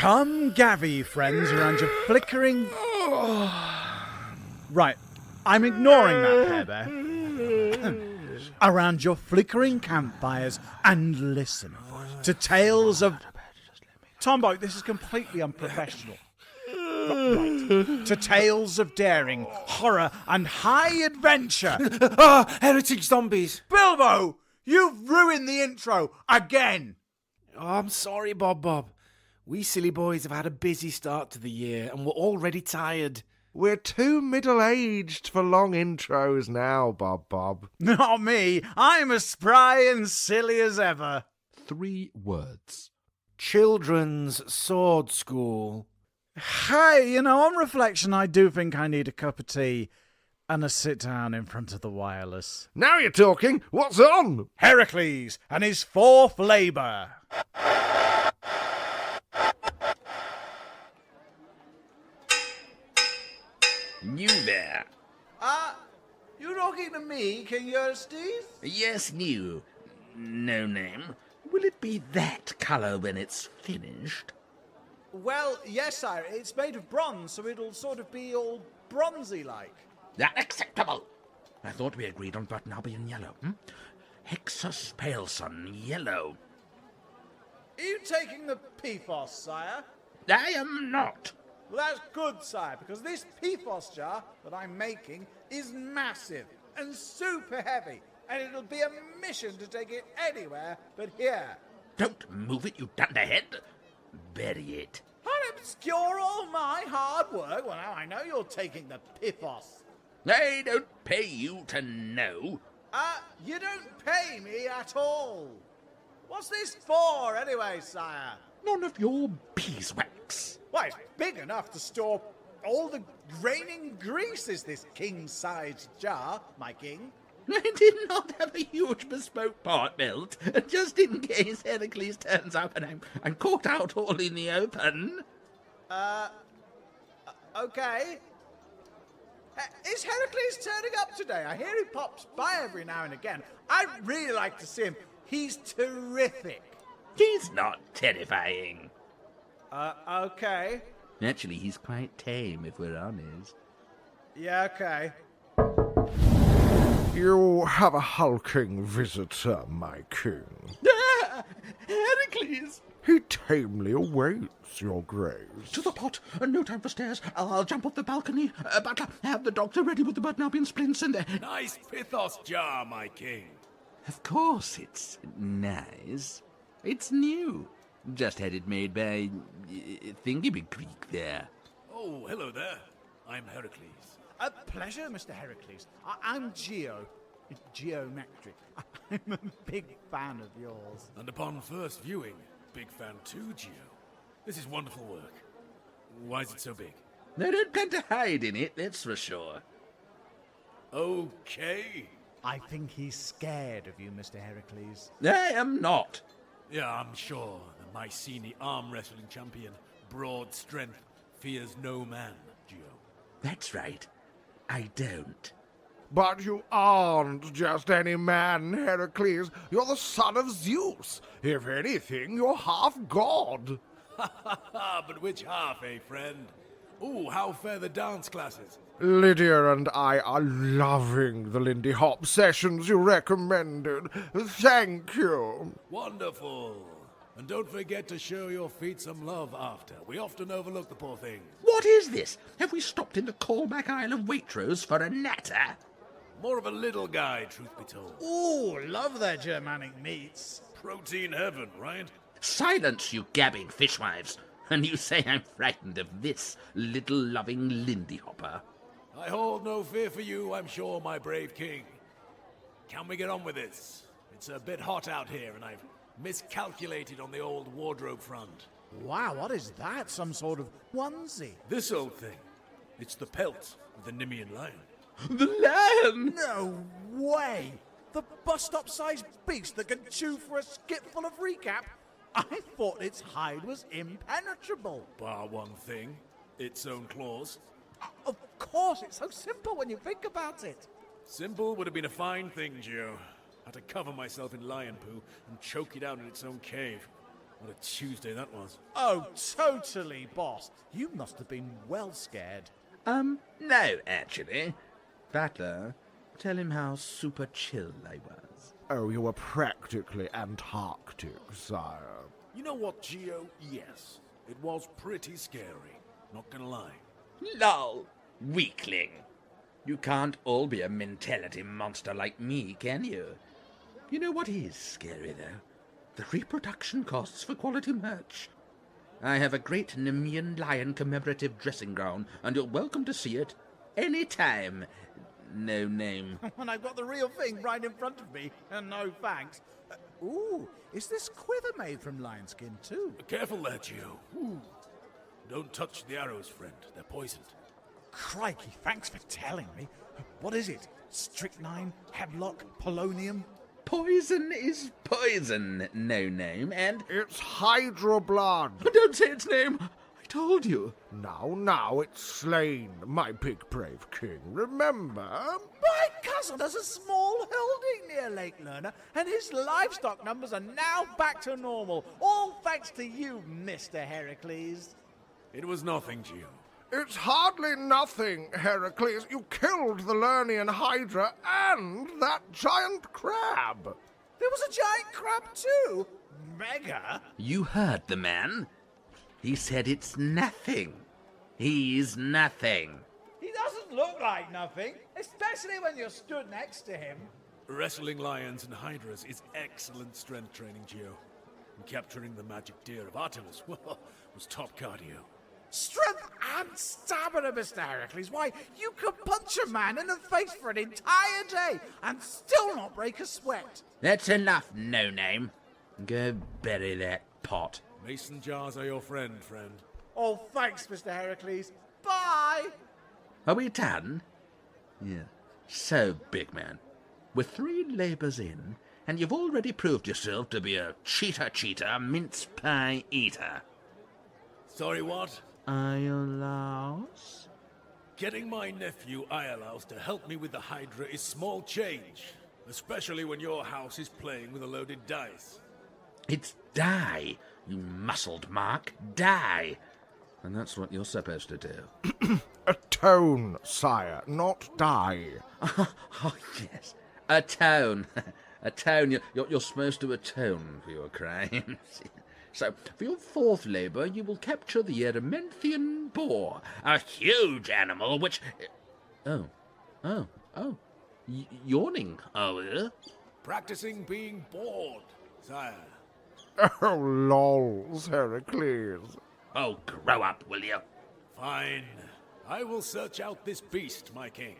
Come gather, ye friends, around your flickering... Right, I'm ignoring that, Care Bear. Around your flickering campfires and listen to tales of... Tombo, this is completely unprofessional. Right. To tales of daring, horror, and high adventure. Heretic zombies. Bilbo, you've ruined the intro again. Oh, I'm sorry, Bob. We silly boys have had a busy start to the year, and we're already tired. We're too middle-aged for long intros now, Bob. Not me. I'm as spry and silly as ever. 3 words. Children's sword school. Hey, on reflection, I do think I need a cup of tea and a sit down in front of the wireless. Now you're talking. What's on? Heracles and his 4th labour. You there. You talking to me, King Eustace? Yes, new. No name. Will it be that colour when it's finished? Well, yes, sire. It's made of bronze, so it'll sort of be all bronzy-like. Unacceptable. I thought we agreed on Button yellow. Hexus Paleson yellow. Are you taking the PFOS, sire? I am not. Well, that's good, sire, because this PFOS jar that I'm making is massive and super heavy, and it'll be a mission to take it anywhere but here. Don't move it, you dunderhead. Bury it. I'll obscure all my hard work. Well, now I know you're taking the PFOS. I don't pay you to know. You don't pay me at all. What's this for, anyway, sire? None of your beeswax. Why, it's big enough to store all the raining grease, is this king-sized jar, my king. I did not have a huge bespoke pot built, just in case Heracles turns up and I'm caught out all in the open. Okay. Is Heracles turning up today? I hear he pops by every now and again. I'd really like to see him. He's terrific. He's not terrifying. Okay. Actually, he's quite tame, if we're honest. Yeah, okay. You have a hulking visitor, my king. Heracles! He tamely awaits your grace. To the pot, no time for stairs. I'll jump off the balcony. Butler, have the doctor ready with the Butnabian splints and... Nice pithos jar, my king. Of course it's nice. It's new. Just had it made by Thingy Creek there. Oh, hello there. I'm Heracles. A pleasure, Mr. Heracles. I'm Geometric. I'm a big fan of yours. And upon first viewing, big fan too, Geo. This is wonderful work. Why is it so big? They don't plan to hide in it, that's for sure. Okay. I think he's scared of you, Mr. Heracles. I am not. Yeah, I'm sure the Mycenae arm wrestling champion, broad strength, fears no man, Geo. That's right. I don't. But you aren't just any man, Heracles. You're the son of Zeus. If anything, you're half god. But which half, eh, friend? Ooh, how fare the dance classes? Lydia and I are loving the Lindy Hop sessions you recommended. Thank you. Wonderful. And don't forget to show your feet some love after. We often overlook the poor things. What is this? Have we stopped in the Callback Isle of Waitrose for a natter? More of a little guy, truth be told. Ooh, love their Germanic meats. Protein heaven, right? Silence, you gabbing fishwives. And you say I'm frightened of this little loving Lindy Hopper. I hold no fear for you, I'm sure, my brave king. Can we get on with this? It's a bit hot out here, and I've miscalculated on the old wardrobe front. Wow, what is that? Some sort of onesie? This old thing. It's the pelt of the Nemean lion. The lamb! No way! The bus-stop-sized beast that can chew for a skipful of recap? I thought its hide was impenetrable. Bar one thing, its own claws. Of course, it's so simple when you think about it. Simple would have been a fine thing, Geo. Had to cover myself in lion poo and choke it out in its own cave. What a Tuesday that was. Oh, totally, boss. You must have been well scared. No, actually. Butler, tell him how super chill I was. Oh, you were practically Antarctic, sire. You know what, Geo? Yes, it was pretty scary. Not gonna lie. Lol, weakling. You can't all be a mentality monster like me, can you? You know what is scary, though? The reproduction costs for quality merch. I have a great Nemean lion commemorative dressing gown, and you're welcome to see it any time. No name. When I've got the real thing right in front of me, and no thanks. Ooh, is this quiver made from lion skin too? Careful there, Geo. Ooh. Don't touch the arrows, friend. They're poisoned. Crikey, thanks for telling me. What is it? Strychnine, hemlock, polonium? Poison is poison, no name, and... It's Hydra blood. Don't say its name! I told you. Now it's slain, my big brave king. Remember? My cousin has a small holding near Lake Lerner, and his livestock numbers are now back to normal. All thanks to you, Mr. Heracles. It was nothing, Geo. It's hardly nothing, Heracles. You killed the Lernian Hydra and that giant crab. There was a giant crab too. Mega. You heard the man. He said it's nothing. He's nothing. He doesn't look like nothing, especially when you're stood next to him. Wrestling lions and hydras is excellent strength training, Geo. And capturing the magic deer of Artemis, well, was top cardio. Strength and stamina, Mr. Heracles. Why, you could punch a man in the face for an entire day and still not break a sweat. That's enough, no name. Go bury that pot. Mason jars are your friend. Oh, thanks, Mr. Heracles. Bye. Are we done? Yeah. So, big man, we're 3 labours in, and you've already proved yourself to be a cheater, mince pie eater. Sorry, what? Iolaus? Getting my nephew Iolaus to help me with the Hydra is small change, especially when your house is playing with a loaded dice. It's die, you muscled mark, die. And that's what you're supposed to do. Atone, sire, not die. Oh, yes. Atone. Atone. You're supposed to atone for your crimes. So, for your 4th labour, you will capture the Erymanthian boar, a huge animal which... Yawning, are we? Practicing being bored, sire. Oh, lols, Heracles. Oh, grow up, will you? Fine. I will search out this beast, my king.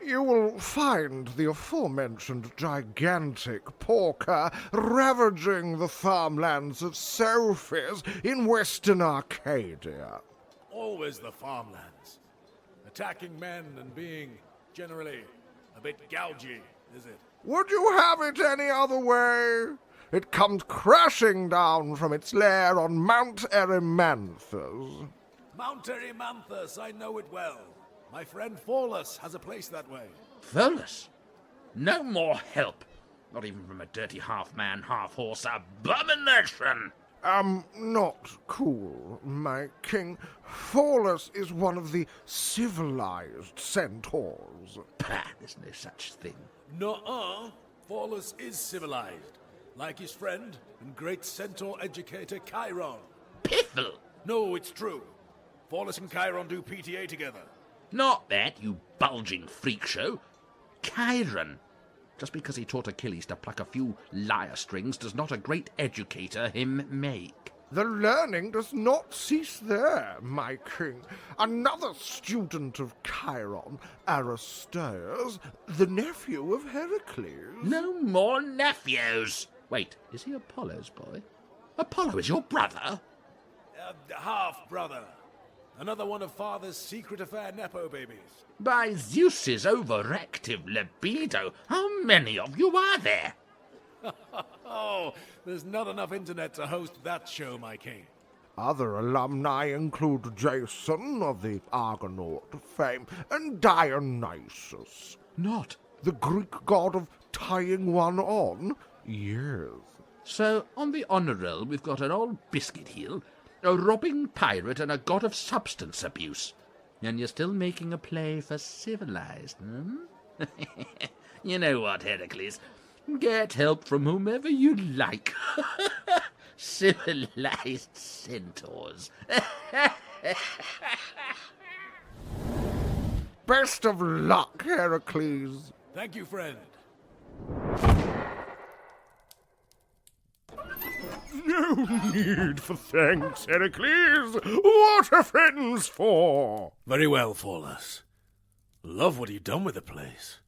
You will find the aforementioned gigantic porker ravaging the farmlands of Sophis in western Arcadia. Always the farmlands. Attacking men and being, generally, a bit gougy, is it? Would you have it any other way? It comes crashing down from its lair on Mount Erymanthus. Mount Erymanthus, I know it well. My friend Faulus has a place that way. Volus? No more help. Not even from a dirty half-man, half-horse abomination. Not cool, my king. Faulus is one of the civilized centaurs. Pah, there's no such thing. Nuh-uh. Faulus is civilized. Like his friend and great centaur educator Chiron. Piffle! No, it's true. Faulus and Chiron do PTA together. Not that, you bulging freak show. Chiron. Just because he taught Achilles to pluck a few lyre strings does not a great educator him make. The learning does not cease there, my king. Another student of Chiron, Aristeus, the nephew of Heracles. No more nephews! Wait, is he Apollo's boy? Apollo is your brother? Half-brother. Another one of father's secret affair nepo babies. By Zeus's overactive libido, how many of you are there? Oh, there's not enough internet to host that show, my king. Other alumni include Jason of the Argonaut fame and Dionysus, Not. the Greek god of tying one on. Yes. So, on the honour roll, we've got an old biscuit heel, a robbing pirate, and a god of substance abuse. And you're still making a play for civilized, You know what, Heracles? Get help from whomever you like. Civilized centaurs. Best of luck, Heracles. Thank you, friend. No need for thanks, Heracles. What are friends for? Very well, Faulus. Love what you've done with the place.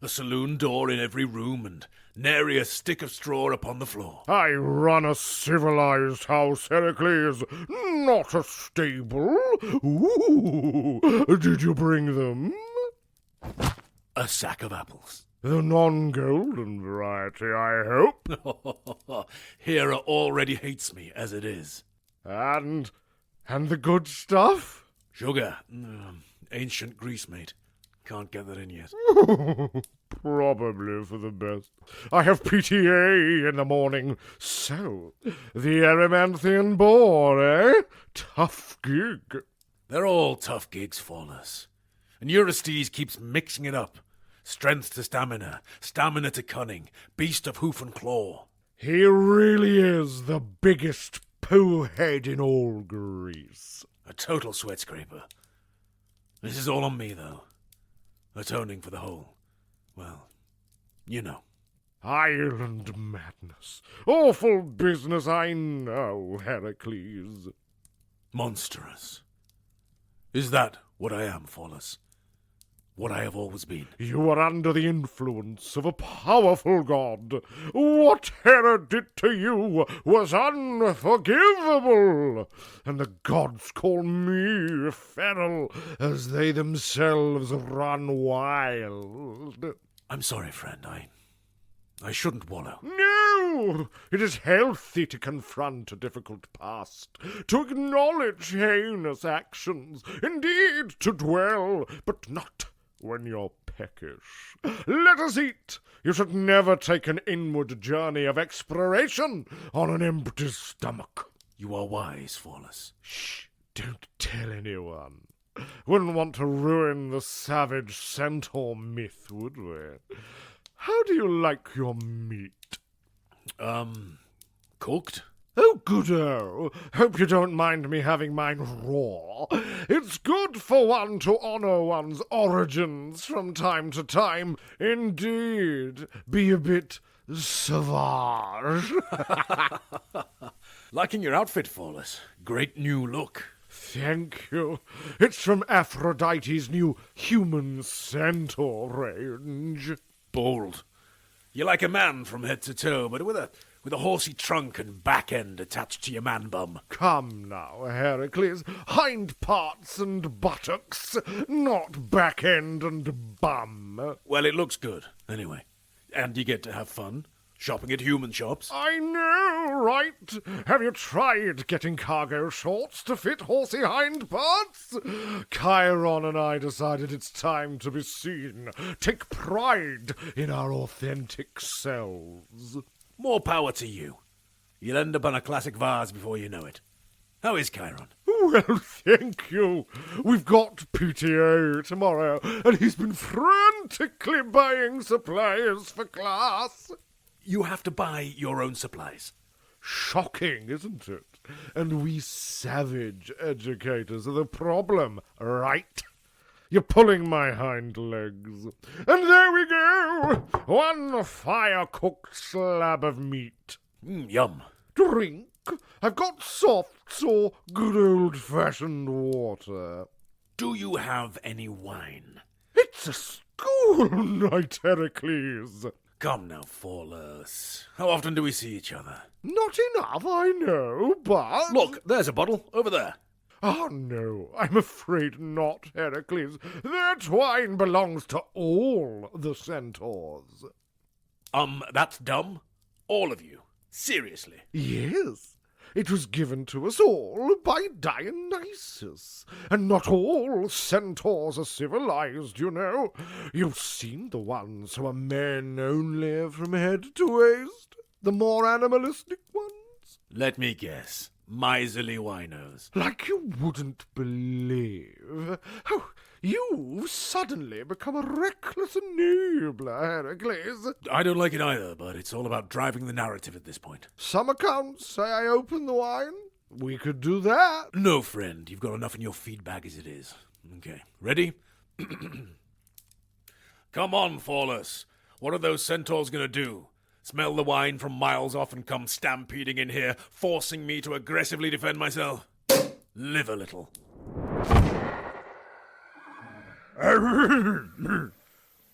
A saloon door in every room and nary a stick of straw upon the floor. I run a civilized house, Heracles, not a stable. Ooh, did you bring them? A sack of apples. The non-golden variety, I hope. Hera already hates me as it is. And the good stuff? Sugar. Ancient grease, mate. Can't get that in yet. Probably for the best. I have PTA in the morning. So, the Erymanthian boar, eh? Tough gig. They're all tough gigs, Faulus. And Eurystheus keeps mixing it up. Strength to stamina, stamina to cunning, beast of hoof and claw. He really is the biggest poo-head in all Greece. A total sweat scraper. This is all on me, though. Atoning for the whole. Well, you know. Island madness. Awful business, I know, Heracles. Monstrous. Is that what I am, Faulus? What I have always been? You are under the influence of a powerful god. What Hera did to you was unforgivable, and the gods call me feral as they themselves run wild. I'm sorry, friend. I shouldn't wallow. No! It is healthy to confront a difficult past, to acknowledge heinous actions, indeed to dwell, but not when you're peckish. Let us eat. You should never take an inward journey of exploration on an empty stomach. You are wise, Faulus. Shh, don't tell anyone. Wouldn't want to ruin the savage centaur myth, would we? How do you like your meat? Cooked? Oh, good-o. Hope you don't mind me having mine raw. It's good for one to honour one's origins from time to time. Indeed, be a bit savage. Liking your outfit, Faulus. Great new look. Thank you. It's from Aphrodite's new human centaur range. Bold. You're like a man from head to toe, but with a horsey trunk and back end attached to your man bum. Come now, Heracles. Hind parts and buttocks, not back end and bum. Well, it looks good, anyway. And you get to have fun. Shopping at human shops. I know, right? Have you tried getting cargo shorts to fit horsey hind parts? Chiron and I decided it's time to be seen. Take pride in our authentic selves. More power to you. You'll end up on a classic vase before you know it. How is Chiron? Well, thank you. We've got PTO tomorrow, and he's been frantically buying supplies for class. You have to buy your own supplies. Shocking, isn't it? And we savage educators are the problem, right? You're pulling my hind legs. And there we go! One fire-cooked slab of meat. Yum. Drink? I've got softs or good old-fashioned water. Do you have any wine? It's a school night, Heracles. Come now, Faulus. How often do we see each other? Not enough, I know, but... Look, there's a bottle, over there. Oh, no, I'm afraid not, Heracles. That wine belongs to all the centaurs. That's dumb? All of you? Seriously? Yes. It was given to us all by Dionysus. And not all centaurs are civilized, you know. You've seen the ones who are men only from head to waist. The more animalistic ones? Let me guess. Miserly winos. Like you wouldn't believe. Oh, you've suddenly become a reckless enabler, Heracles. I don't like it either, but it's all about driving the narrative at this point. Some accounts say I opened the wine. We could do that. No, friend. You've got enough in your feed bag as it is. Okay. Ready? Come on, Flawless. What are those centaurs gonna do? Smell the wine from miles off and come stampeding in here, forcing me to aggressively defend myself? Live a little.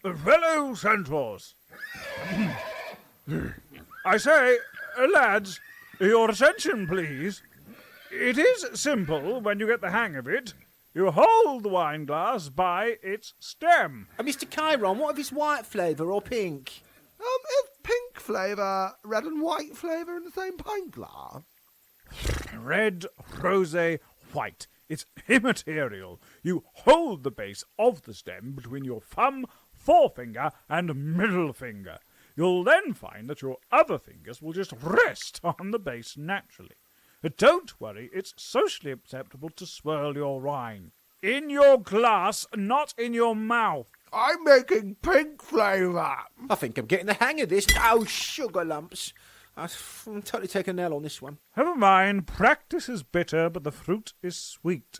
Fellow centaurs. I say, lads, your attention, please. It is simple when you get the hang of it. You hold the wine glass by its stem. Mr. Chiron, what if it's white flavour or pink? Is pink flavour red and white flavour in the same pint glass? Red, rosé, white. It's immaterial. You hold the base of the stem between your thumb, forefinger, and middle finger. You'll then find that your other fingers will just rest on the base naturally. But don't worry, it's socially acceptable to swirl your wine. In your glass, not in your mouth. I'm making pink flavour. I think I'm getting the hang of this. Oh, sugar lumps. I'm totally taking an L on this one. Never mind, practice is bitter, but the fruit is sweet.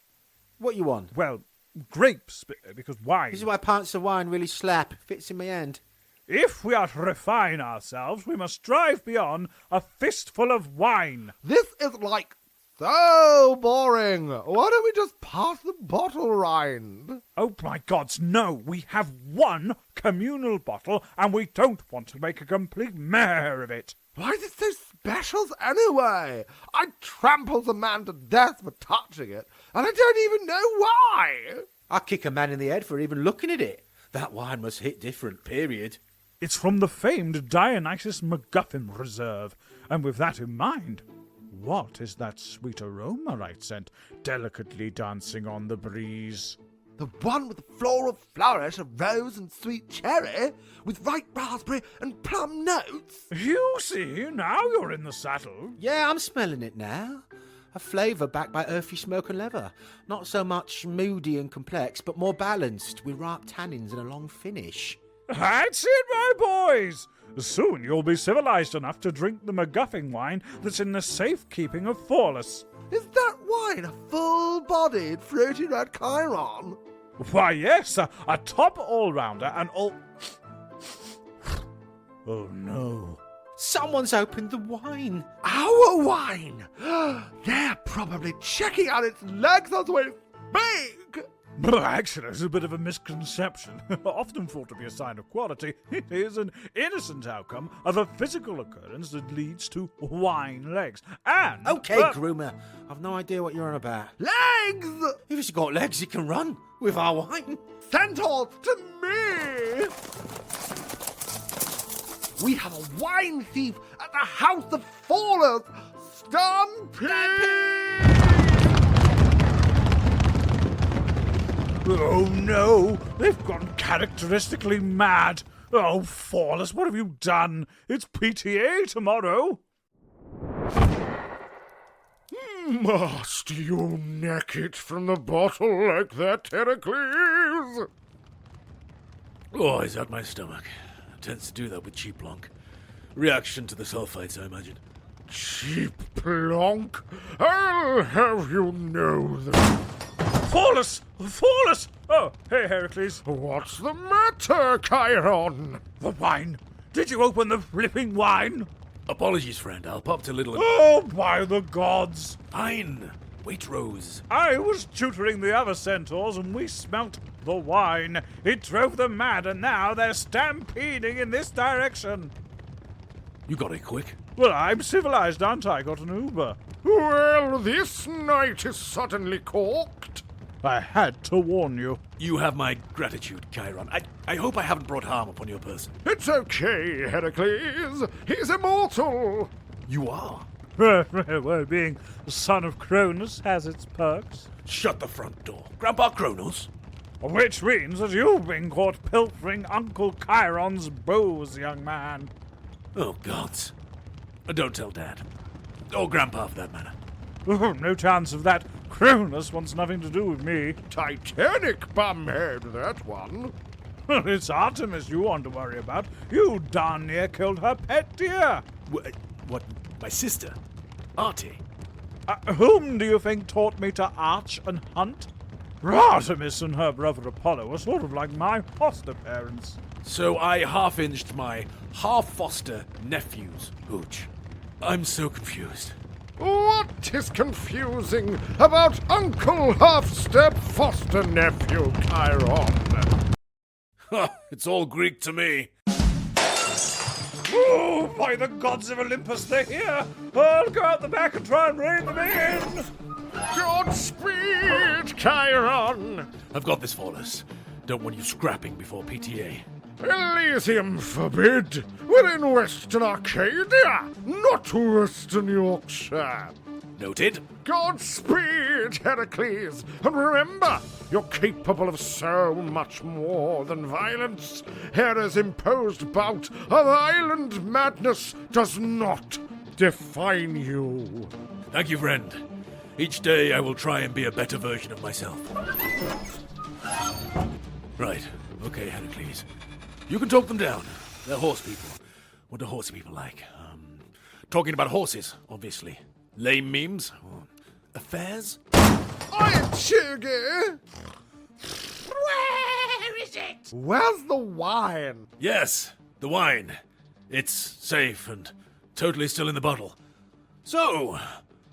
What you want? Well, grapes, because wine. This is why pints of wine really slap. Fits in my hand. If we are to refine ourselves, we must strive beyond a fistful of wine. This is like so boring. Why don't we just pass the bottle round? Oh my gods, no, we have one communal bottle and we don't want to make a complete mare of it. Why is it so special anyway? I'd trample the man to death for touching it, and I don't even know why. I'd kick a man in the head for even looking at it. That wine must hit different, period. It's from the famed Dionysus MacGuffin Reserve, and with that in mind, what is that sweet aroma I scent, delicately dancing on the breeze? The one with the floral flourish of rose and sweet cherry, with ripe raspberry and plum notes. You see, now you're in the saddle. Yeah, I'm smelling it now. A flavour backed by earthy smoke and leather. Not so much moody and complex, but more balanced, with ripe tannins and a long finish. That's it, my boys! Soon you'll be civilized enough to drink the MacGuffin wine that's in the safekeeping of Flawless. Is that wine a full-bodied, fruity red Chiron? Why, yes, a top all-rounder and all... Oh, no. Someone's opened the wine. Our wine! They're probably checking out its legs as we speak! Actually, it's a bit of a misconception. Often thought to be a sign of quality, it is an innocent outcome of a physical occurrence that leads to wine legs. And... Okay, groomer. I've no idea what you're on about. Legs! If it's got legs, it can run with our wine. Centaurs to me! We have a wine thief at the House of Fallers! Stampede! Oh no, they've gone characteristically mad. Oh, Flawless, what have you done? It's PTA tomorrow. Must you neck it from the bottle like that, Heracles? Oh, is that my stomach? Tends to do that with cheap plonk. Reaction to the sulfites, I imagine. Cheap plonk? I'll have you know that. Flawless! Flawless! Oh, hey, Heracles. What's the matter, Chiron? The wine. Did you open the flipping wine? Apologies, friend. I'll pop to little... Oh, by the gods. Fine. Waitrose. I was tutoring the other centaurs and we smelt the wine. It drove them mad and now they're stampeding in this direction. You got it quick. Well, I'm civilized, aren't I? Got an Uber. Well, this night is suddenly corked. I had to warn you. You have my gratitude, Chiron. I hope I haven't brought harm upon your person. It's okay, Heracles. He's immortal. You are. Well, being the son of Cronus has its perks. Shut the front door. Grandpa Kronos. Which means that you've been caught pilfering Uncle Chiron's bows, young man. Oh, gods. Don't tell Dad. Or Grandpa, for that matter. Oh, no chance of that. Cronus wants nothing to do with me. Titanic bumhead, that one. It's Artemis you want to worry about. You darn near killed her pet deer. What? My sister? Artie? Whom do you think taught me to arch and hunt? Artemis and her brother Apollo are sort of like my foster parents. So I half-inched my half-foster nephew's hooch. I'm so confused. What is confusing about Uncle Half-Step Foster Nephew Chiron? It's all Greek to me. Oh, by the gods of Olympus, they're here! I'll go out the back and try and rein them in! Godspeed, Chiron! I've got this for us. Don't want you scrapping before PTA. Elysium forbid! We're in Western Arcadia, not Western Yorkshire. Noted. Godspeed, Heracles! And remember, you're capable of so much more than violence. Hera's imposed bout of island madness does not define you. Thank you, friend. Each day I will try and be a better version of myself. Right. Okay, Heracles. You can talk them down. They're horse people. What do horse people like? Talking about horses, obviously. Lame memes? Or affairs? I'm Chiggy! Where is it? Where's the wine? Yes, the wine. It's safe and totally still in the bottle. So,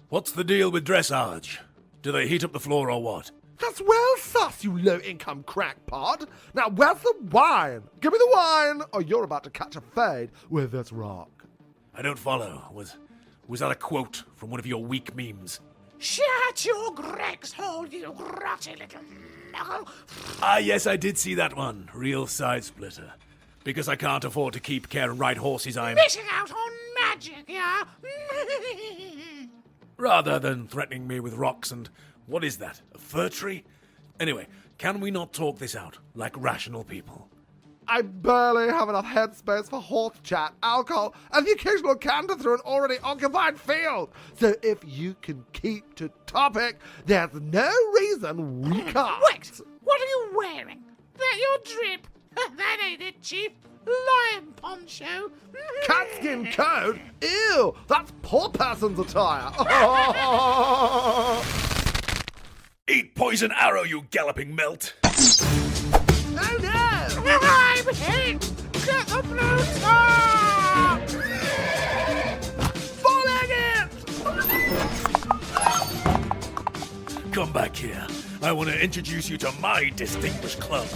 what's the deal with dressage? Do they heat up the floor or what? That's well sus, you low-income crackpot. Now, where's the wine? Give me the wine, or you're about to catch a fade with this rock. I don't follow. Was that a quote from one of your weak memes? Shut your Greg's hole, you grotty little knuckle. Ah, yes, I did see that one. Real side splitter. Because I can't afford to keep care and ride horses, I'm... Missing out on magic, yeah? Rather than threatening me with rocks and... What is that? A fir tree? Anyway, can we not talk this out, like rational people? I barely have enough headspace for horse chat, alcohol, and the occasional canter through an already occupied field. So if you can keep to topic, there's no reason we can't. Wait, what are you wearing? That your drip? That ain't it, Chief. Lion poncho. Catskin coat? Ew, that's poor person's attire. Eat poison arrow, you galloping melt! Oh no! I'm hit! Get the blue star! Come back here. I want to introduce you to my distinguished club.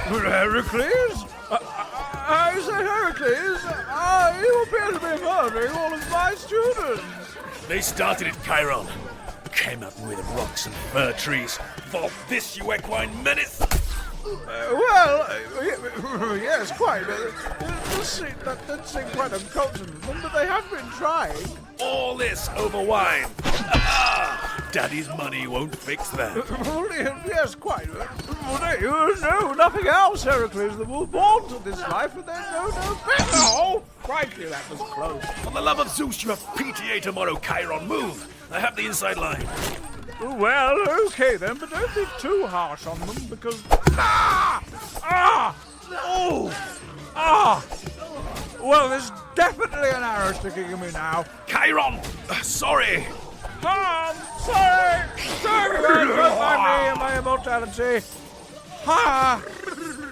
Heracles? I say Heracles, you appear to be murdering all of my students. They started it, Chiron. Came up with rocks and fir trees. For this, you equine menace! Yes, quite. That did seem quite uncultured of them, but they have been trying. All this over wine. Daddy's money won't fix that. Yes, quite. No, nothing else, Heracles. They were born to this life, and there's no better. Oh, crikey, that was close. For the love of Zeus, you have PTA tomorrow, Chiron. Move. I have the inside line. Well, okay then, but don't be too harsh on them, because... Well, there's definitely an arrow sticking in me now. Chiron! Sorry! Sorry about me and my immortality.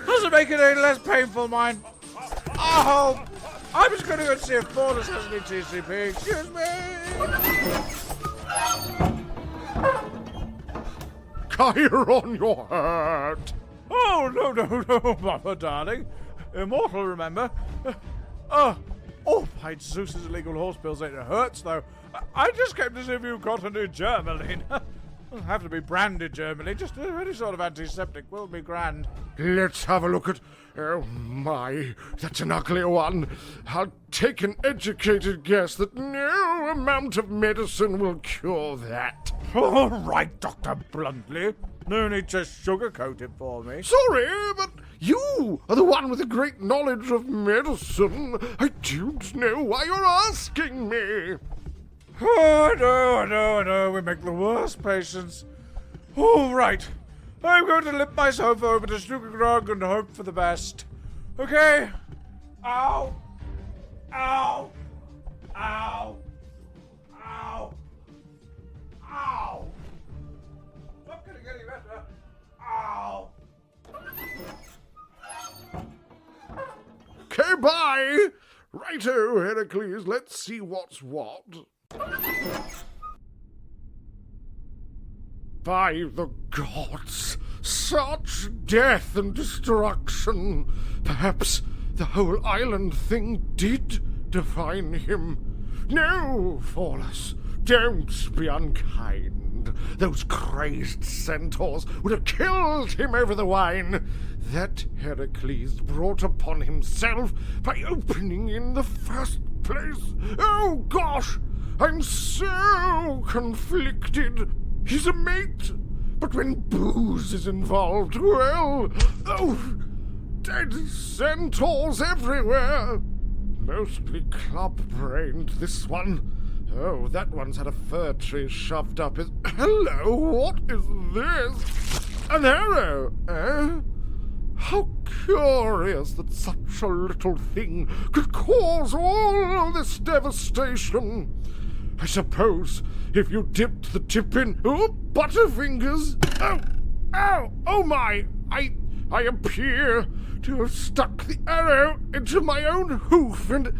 Doesn't make it any less painful, mine. Oh, I'm just going to go see if Boars has any TCP. Excuse me. Chiron, you're hurt. Oh, no, Mama, darling. Immortal, remember? By Zeus's illegal horse pills ain't it hurts, though. I just came to see if you got any Germaline. It'll have to be branded Germaline. Just any sort of antiseptic will be grand. Let's have a look at... Oh my, that's an ugly one. I'll take an educated guess that no amount of medicine will cure that. All right, Dr. Bluntly. No need to sugarcoat it for me. Sorry, but you are the one with the great knowledge of medicine. I don't know why you're asking me. Oh, no, we make the worst patients. All right, I'm going to lift myself over to Snooker and hope for the best. Okay? Ow! Ow! Ow! Ow! Ow! Not gonna get any better. Ow! Okay, bye. Righto, Heracles, let's see what's what. By the gods, such death and destruction. Perhaps the whole island thing did define him. No, Pholus, don't be unkind. Those crazed centaurs would have killed him over the wine that Heracles brought upon himself by opening in the first place. Oh, gosh, I'm so conflicted. He's a mate, but when booze is involved, well, oh, dead centaurs everywhere. Mostly club-brained, this one. Oh, that one's had a fir tree shoved up his... Hello, what is this? An arrow, eh? How curious that such a little thing could cause all this devastation. I suppose if you dipped the tip in... Oh, Butterfingers! Oh! Ow! Oh my! I appear to have stuck the arrow into my own hoof and...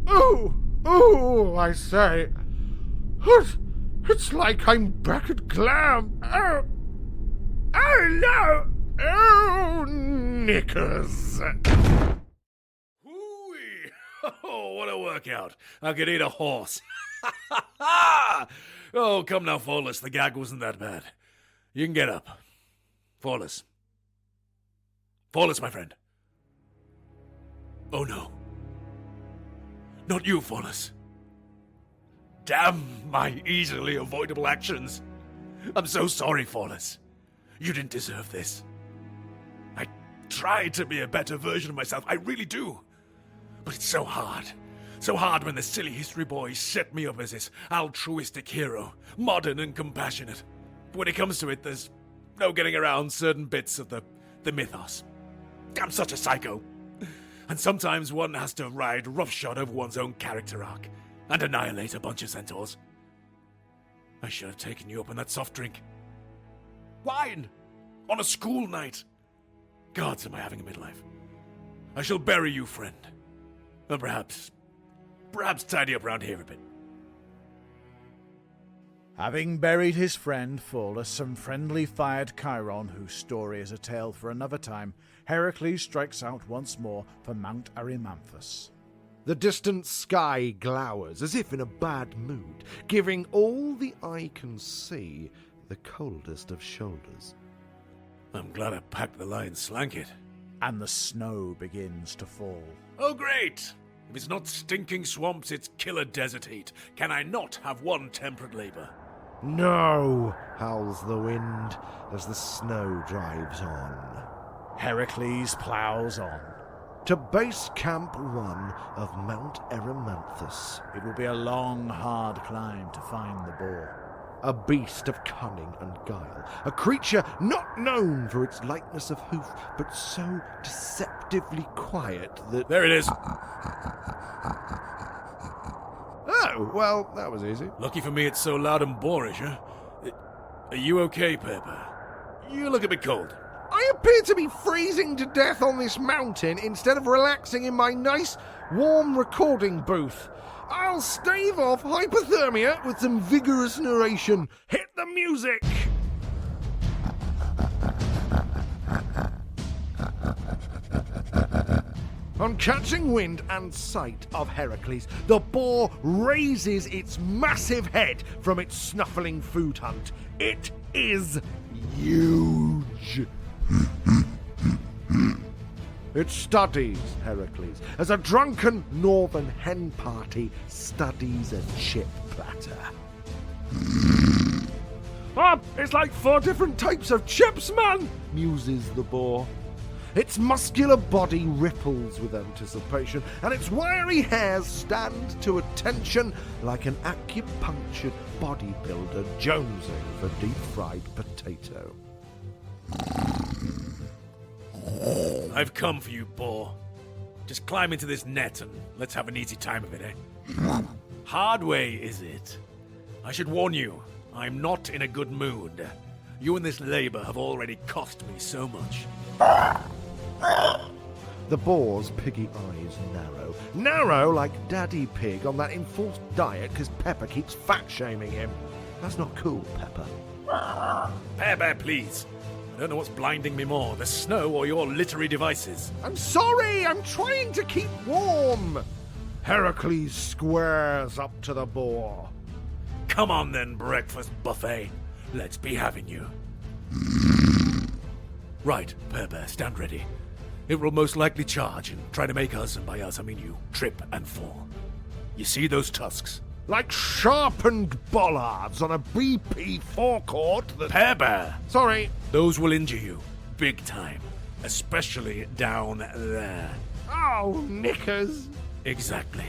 Oh, I say. It's like I'm back at Glam. Oh no! Oh, knickers! Hooey! Oh, what a workout. I could eat a horse. Oh, come now, Pholus. The gag wasn't that bad. You can get up. Pholus. Pholus, my friend. Oh, no. Not you, Pholus. Damn my easily avoidable actions. I'm so sorry, Pholus. You didn't deserve this. I tried to be a better version of myself. I really do. But it's so hard. So hard when the silly history boys set me up as this altruistic hero, modern and compassionate. But when it comes to it, there's no getting around certain bits of the mythos. I'm such a psycho. And sometimes one has to ride roughshod over one's own character arc and annihilate a bunch of centaurs. I should have taken you up on that soft drink. Wine! On a school night! Gods, am I having a midlife? I shall bury you, friend. And perhaps tidy up around here a bit. Having buried his friend Pholus and friendly fired Chiron, whose story is a tale for another time, Heracles strikes out once more for Mount Erymanthus. The distant sky glowers as if in a bad mood, giving all the eye can see the coldest of shoulders. I'm glad I packed the lion slanket. And the snow begins to fall. Oh, great! If it's not stinking swamps, it's killer desert heat. Can I not have one temperate labor? No, howls the wind as the snow drives on. Heracles ploughs on. To base camp 1 of Mount Erymanthus. It will be a long, hard climb to find the boar. A beast of cunning and guile, a creature not known for its lightness of hoof, but so deceptively quiet that... There it is. Oh, well, that was easy. Lucky for me it's so loud and boorish, huh? Are you okay, Pepper? You look a bit cold. I appear to be freezing to death on this mountain instead of relaxing in my nice, warm recording booth. I'll stave off hypothermia with some vigorous narration. Hit the music! On catching wind and sight of Heracles, the boar raises its massive head from its snuffling food hunt. It is huge. It studies Heracles as a drunken northern hen party studies a chip platter. It's like 4 different types of chips, man, muses the boar. Its muscular body ripples with anticipation, and its wiry hairs stand to attention like an acupunctured bodybuilder jonesing for deep-fried potato. I've come for you, boar. Just climb into this net and let's have an easy time of it, eh? Hard way, is it? I should warn you, I'm not in a good mood. You and this labor have already cost me so much. The boar's piggy eyes narrow. Narrow like Daddy Pig on that enforced diet because Pepper keeps fat-shaming him. That's not cool, Pepper. Bear, please. I don't know what's blinding me more, the snow or your literary devices. I'm sorry, I'm trying to keep warm. Heracles squares up to the boar. Come on then, breakfast buffet. Let's be having you. Right, Bear, stand ready. It will most likely charge and try to make us, and by us I mean you, trip and fall. You see those tusks? Like sharpened bollards on a BP forecourt that... Bear! Sorry. Those will injure you, big time. Especially down there. Oh, knickers. Exactly.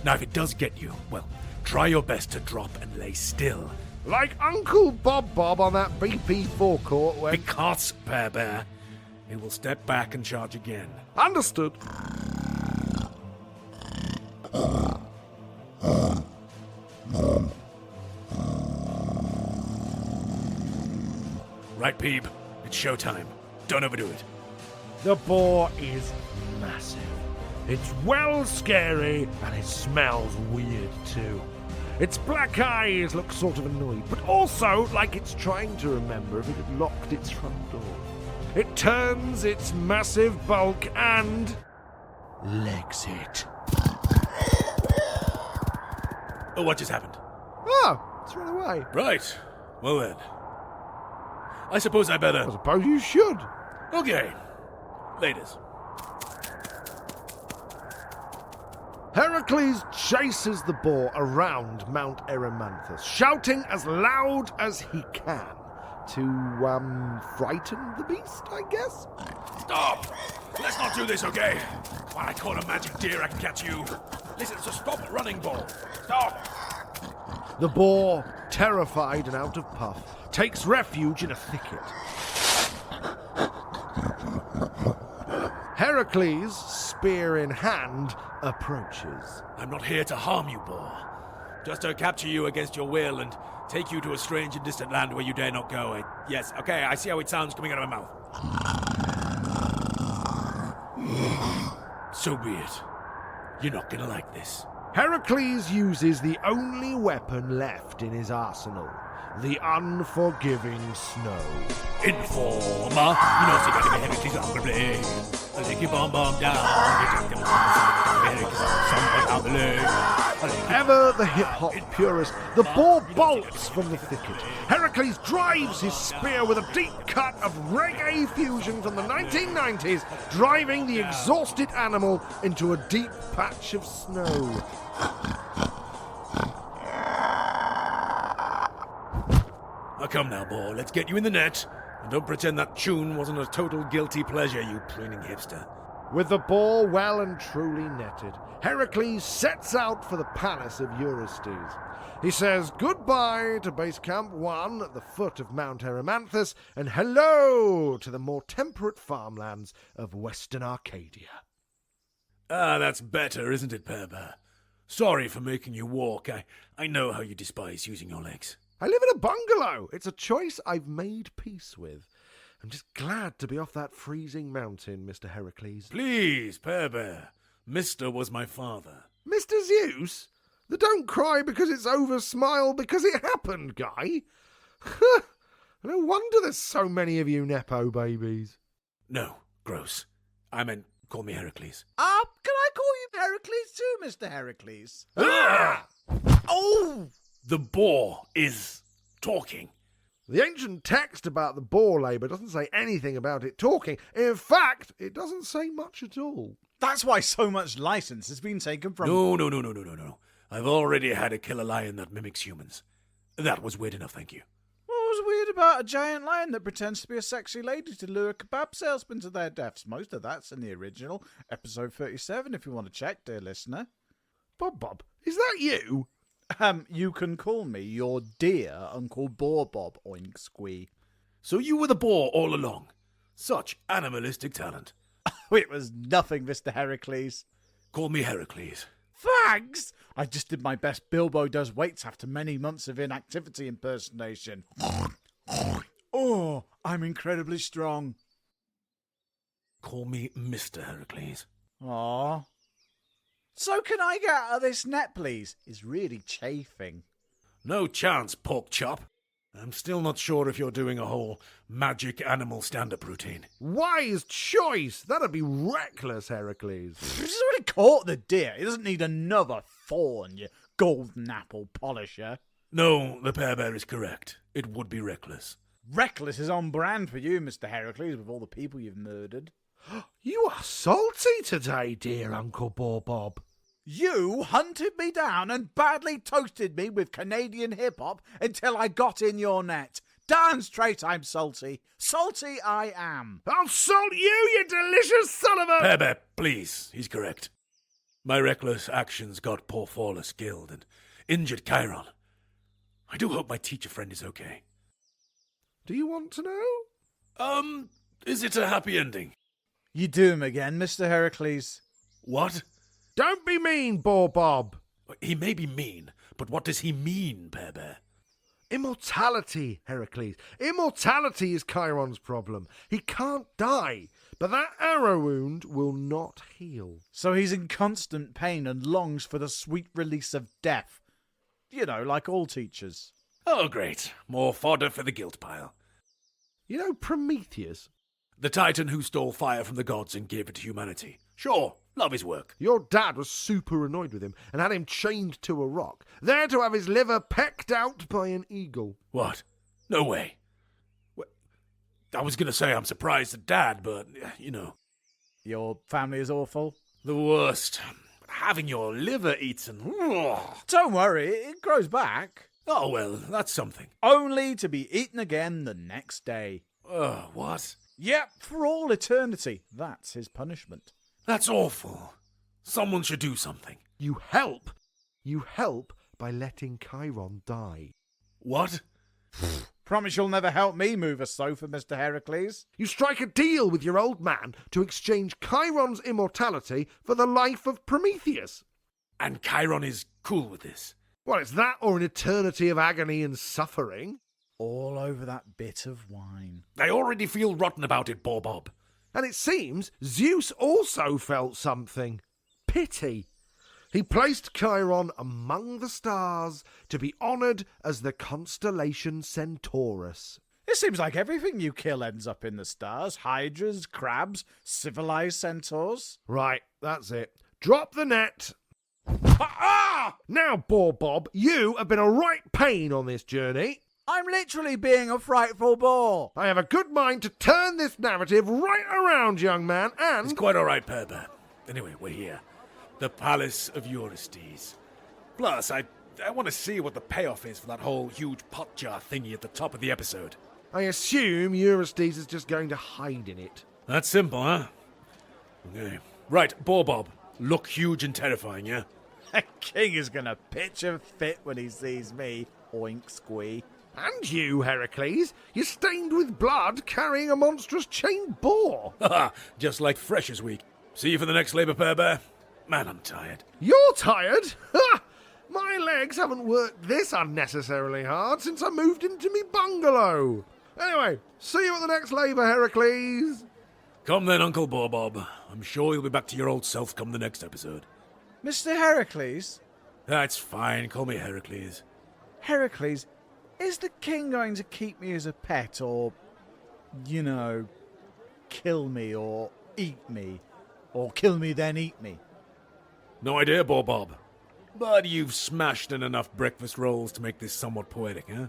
Now if it does get you, well, try your best to drop and lay still. Like Uncle Bob on that BP forecourt when... Because, Bear, it will step back and charge again. Understood. Right, Peeb. It's showtime. Don't overdo it. The boar is massive. It's well scary, and it smells weird too. Its black eyes look sort of annoyed, but also like it's trying to remember if it had locked its front door. It turns its massive bulk and... legs it. Oh, what just happened? Oh, it's run away. Right. Well then. I suppose I better... I suppose you should. Okay. Ladies. Heracles chases the boar around Mount Erymanthus, shouting as loud as he can to, frighten the beast, I guess? Stop! Let's not do this, okay? When I call a magic deer, I can catch you. Listen, so stop running, boar. Stop! The boar, terrified and out of puff, takes refuge in a thicket. Heracles, spear in hand, approaches. I'm not here to harm you, boar. Just to capture you against your will and take you to a strange and distant land where you dare not go. Yes, okay, I see how it sounds coming out of my mouth. So be it. You're not gonna like this. Heracles uses the only weapon left in his arsenal, the unforgiving snow. Informer, you know, so you gotta be Heracles on the blade. Take your bomb down, you take them out the leg. Ever the hip-hop purist, the boar bolts from the thicket. Heracles drives his spear with a deep cut of reggae fusion from the 1990s, driving the exhausted animal into a deep patch of snow. Now come now, boar, let's get you in the net. And don't pretend that tune wasn't a total guilty pleasure, you preening hipster. With the boar well and truly netted, Heracles sets out for the palace of Eurystheus. He says goodbye to Base Camp 1 at the foot of Mount Erymanthus and hello to the more temperate farmlands of Western Arcadia. Ah, that's better, isn't it, Bear? Sorry for making you walk. I know how you despise using your legs. I live in a bungalow. It's a choice I've made peace with. I'm just glad to be off that freezing mountain, Mr. Heracles. Please, Bear. Mister was my father. Mr. Zeus? The don't cry because it's over, smile because it happened, guy. No wonder there's so many of you Nepo babies. No, gross. I meant call me Heracles. Can I call you Heracles too, Mr. Heracles? Ah! Oh! The boar is talking. The ancient text about the boar labour doesn't say anything about it talking. In fact, it doesn't say much at all. That's why so much license has been taken from... No. I've already had a killer lion that mimics humans. That was weird enough, thank you. Well, was weird about a giant lion that pretends to be a sexy lady to lure kebab salesmen to their deaths? Most of that's in the original, episode 37, if you want to check, dear listener. Bob, is that you? You can call me your dear Uncle Boar Bob, oink squee. So you were the boar all along. Such animalistic talent. It was nothing, Mr. Heracles. Call me Heracles. Thanks! I just did my best Bilbo does weights after many months of inactivity impersonation. Oh, I'm incredibly strong. Call me Mr. Heracles. Aww. So can I get out of this net, please? It's really chafing. No chance, pork chop. I'm still not sure if you're doing a whole magic animal stand-up routine. Wise choice. That'd be reckless, Heracles. He's already caught the deer. He doesn't need another thorn, you golden apple polisher. No, the Pear Bear is correct. It would be reckless. Reckless is on brand for you, Mr. Heracles, with all the people you've murdered. You are salty today, dear Uncle Bob. You hunted me down and badly toasted me with Canadian hip-hop until I got in your net. Darn straight I'm salty. Salty I am. I'll salt you delicious son of a... Pear Bear, please. He's correct. My reckless actions got poor Faulus killed and injured Chiron. I do hope my teacher friend is okay. Do you want to know? Is it a happy ending? You do him again, Mr. Heracles. What? Don't be mean, Bob. He may be mean, but what does he mean, Pear Bear? Immortality, Heracles. Immortality is Chiron's problem. He can't die, but that arrow wound will not heal. So he's in constant pain and longs for the sweet release of death. You know, like all teachers. Oh, great. More fodder for the guilt pile. You know Prometheus? The titan who stole fire from the gods and gave it to humanity. Sure, love his work. Your dad was super annoyed with him and had him chained to a rock, there to have his liver pecked out by an eagle. What? No way. I was going to say I'm surprised at Dad, but, you know. Your family is awful? The worst. Having your liver eaten. Don't worry, it grows back. Oh, well, that's something. Only to be eaten again the next day. What? Yep, for all eternity. That's his punishment. That's awful. Someone should do something. You help. You help by letting Chiron die. What? Promise you'll never help me move a sofa, Mr. Heracles. You strike a deal with your old man to exchange Chiron's immortality for the life of Prometheus. And Chiron is cool with this. Well, it's that or an eternity of agony and suffering. All over that bit of wine. I already feel rotten about it, Bob. And it seems Zeus also felt something. Pity. He placed Chiron among the stars to be honoured as the constellation Centaurs. It seems like everything you kill ends up in the stars. Hydras, crabs, civilized centaurs. Right, that's it. Drop the net. Now, Bob, you have been a right pain on this journey. I'm literally being a frightful bore. I have a good mind to turn this narrative right around, young man, and... It's quite all right, Pear Bear. Anyway, we're here. The Palace of Eurystheus. Plus, I want to see what the payoff is for that whole huge pot jar thingy at the top of the episode. I assume Eurystheus is just going to hide in it. That's simple, huh? Okay. Right, Bob. Look huge and terrifying, yeah? A king is going to pitch a fit when he sees me, oink squee. And you, Heracles, you're stained with blood carrying a monstrous chained boar. Haha, just like Freshers Week. See you for the next Labour, Pear Bear. Man, I'm tired. You're tired? Ha! My legs haven't worked this unnecessarily hard since I moved into me bungalow. Anyway, see you at the next Labour, Heracles. Come then, Uncle Bob. I'm sure you'll be back to your old self come the next episode. Mr. Heracles? That's fine. Call me Heracles. Heracles, is the king going to keep me as a pet or, you know, kill me or eat me? Or kill me then eat me? No idea, Bob. But you've smashed in enough breakfast rolls to make this somewhat poetic, huh?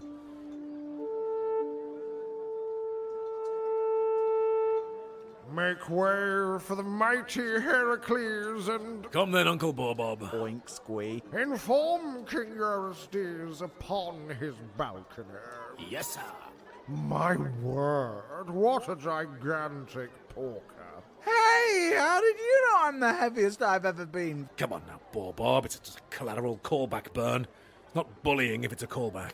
Make way for the mighty Heracles and Come then, Uncle Bob. Oink squee. inform King Eurystheus upon his balcony. Yes, sir. My word, what a gigantic porker. Hey, how did you know I'm the heaviest I've ever been? Come on now, Bob. It's just a collateral callback burn. It's not bullying if it's a callback.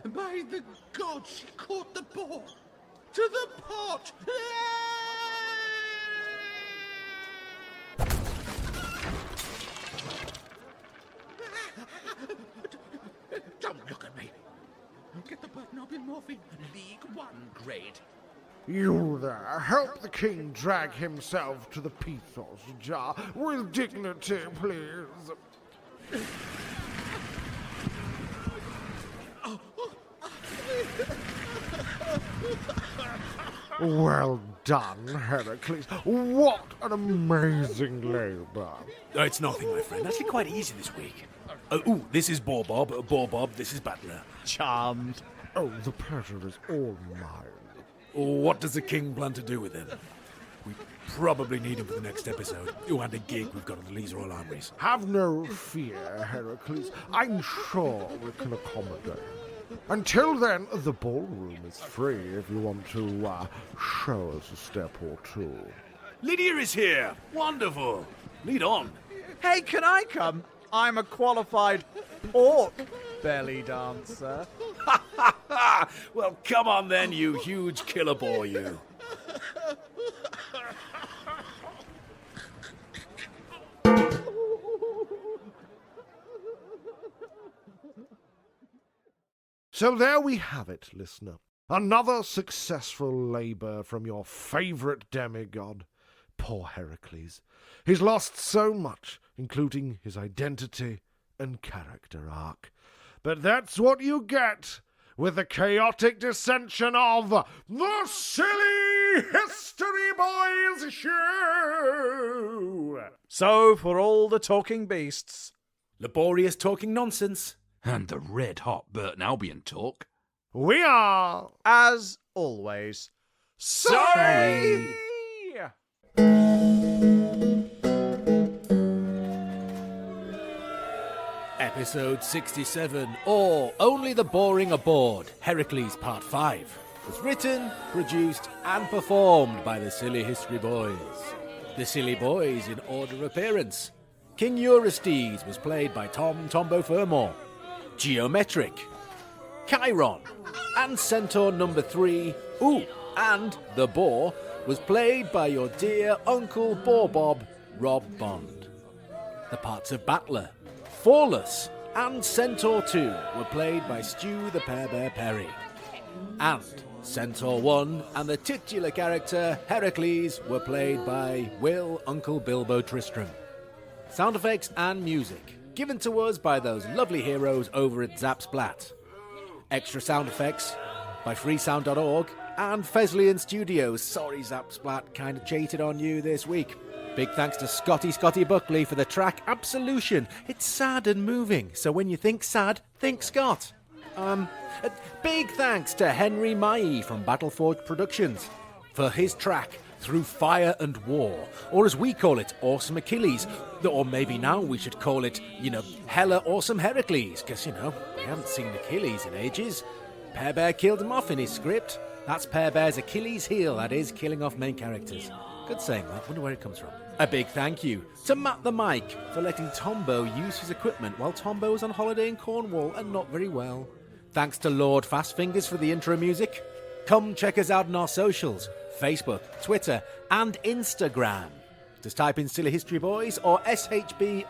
By the gods, she caught the boar! To the pot! Don't look at me! Get the button up in morphine. League 1 grade. You there, help the king drag himself to the Pithos jar with dignity, please. Well done, Heracles. What an amazing labour. It's nothing, my friend. Actually quite easy this week. This is Bob. This is Battler. Charmed. Oh, the pleasure is all mine. What does the king plan to do with him? We probably need him for the next episode. And a gig we've got at the Lees Royal Armories. Have no fear, Heracles. I'm sure we can accommodate. Until then, the ballroom is free if you want to show us a step or two. Lydia is here. Wonderful. Lead on. Hey, can I come? I'm a qualified pork belly dancer. Well, come on then, you huge killer boy, you. So there we have it, listener. Another successful labour from your favourite demigod. Poor Heracles. He's lost so much, including his identity and character arc. But that's what you get with the chaotic dissension of the Silly History Boys Show! So, for all the talking beasts, Laborious talking nonsense. And the red-hot Burton Albion talk. We are... as always, sorry! Episode 67, or Only the Boaring Aboard, Heracles Part 5, was written, produced, and performed by the Silly History Boys. The Silly Boys in order of appearance. King Eurystheus was played by Tombo Fermor. Geometric, Chiron, and Centaur number 3, and the Boar, was played by your dear Uncle Bob, Rob Bond. The parts of Battler, Flawless, and Centaur 2 were played by Stu the Pear Bear Perry. And Centaur 1 and the titular character, Heracles, were played by Will Uncle Bilbo Tristram. Sound effects and music given to us by those lovely heroes over at ZapSplat. Extra sound effects by Freesound.org and Fesliyan Studios. Sorry, ZapSplat, kind of cheated on you this week. Big thanks to Scotty Buckley for the track Absolution. It's sad and moving, so when you think sad, think Scott. Big thanks to Henry Mai from Battleforge Productions for his track Through Fire and War, or as we call it, Awesome Achilles. Or maybe now we should call it, Hella Awesome Heracles, because, we haven't seen Achilles in ages. Pear Bear killed him off in his script. That's Pear Bear's Achilles heel, that is, killing off main characters. Good saying that, wonder where it comes from. A big thank you to Matt the Mike for letting Tombo use his equipment while Tombo was on holiday in Cornwall and not very well. Thanks to Lord Fastfingers for the intro music. Come check us out on our socials, Facebook, Twitter, and Instagram. Just type in Silly History Boys or SHB_show.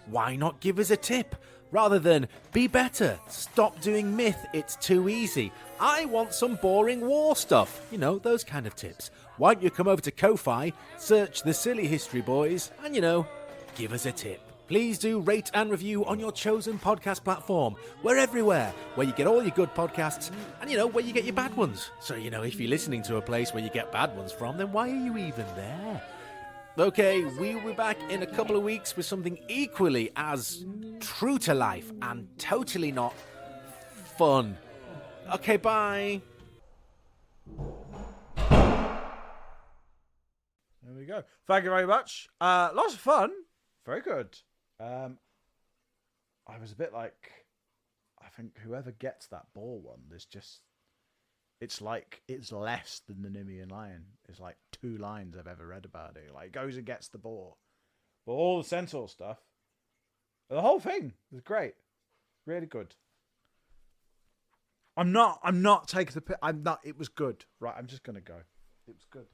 Why not give us a tip? Rather than, be better, stop doing myth, it's too easy. I want some boring war stuff. Those kind of tips. Why don't you come over to Ko-Fi, search the Silly History Boys, and give us a tip. Please do rate and review on your chosen podcast platform. We're everywhere, where you get all your good podcasts, and where you get your bad ones. So, if you're listening to a place where you get bad ones from, then why are you even there? Okay, we'll be back in a couple of weeks with something equally as true to life and totally not fun. Okay, bye. There we go. Thank you very much. Lots of fun. Very good. I was a bit like, I think whoever gets that boar one, it's less than the Nemean lion. It's like 2 lines I've ever read about it. Like, it goes and gets the boar. But all the centaur stuff, the whole thing was great. Really good. I'm not taking the piss. It was good. Right, I'm just going to go. It was good.